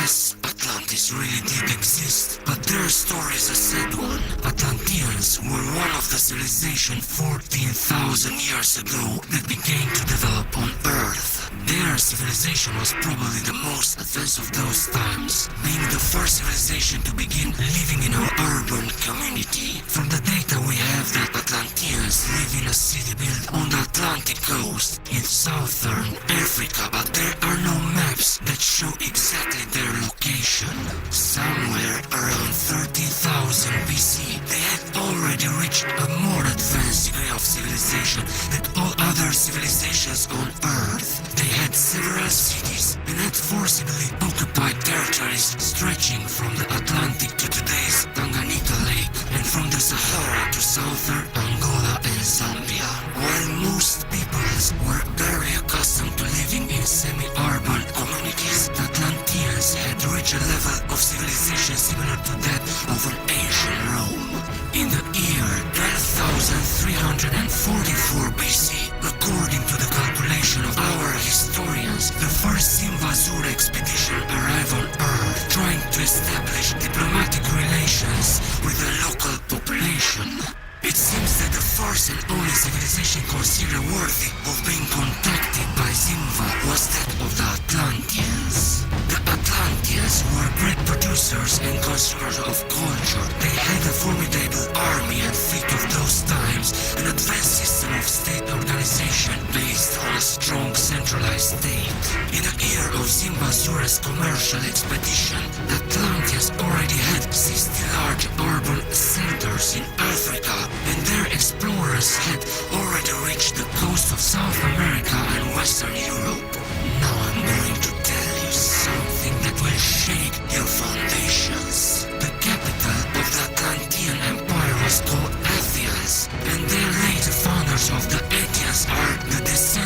Yes, Atlantis really did exist, but their story is a sad one. Atlanteans were one of the civilization 14,000 years ago that began to develop on Earth. Their civilization was probably the most advanced of those times, being the first civilization to begin living in an urban community. From the data we have, the Atlanteans live in a city built on the Atlantic coast in southern Africa, but there are no maps that show exactly their location. Somewhere around 13,000 BC, they had already reached a more advanced degree of civilization than all other civilizations on Earth. They had several cities and had forcibly occupied territories stretching from the Atlantic to today's Tanganyika Lake and from the Sahara to southern Angola and Zambia. While most peoples were very accustomed to living in semi-urban communities, the Atlanteans had reached a level of civilization similar to that of an ancient Rome. In the year 12,344 BC, according to the calculation of our historians, the first Zimbabwe expedition arrived on Earth, trying to establish diplomatic relations with the local population. It seems that the first and only civilization considered worthy of being contacted by Zimva was that of the Atlanteans. The Atlanteans were great producers and consumers of culture. They had a formidable army and fleet of those times, an advanced system of state organization based on a strong centralized state. In the year of Zimbabwe's commercial expedition, the Atlanteans already had 60 large urban centers in Africa, and their explorers had already reached the coast of South America and Western Europe. Now I'm going to tell you something that will shake your foundations. The capital of the Atlantean Empire was called Athens, and their later founders of the Athens are the descendants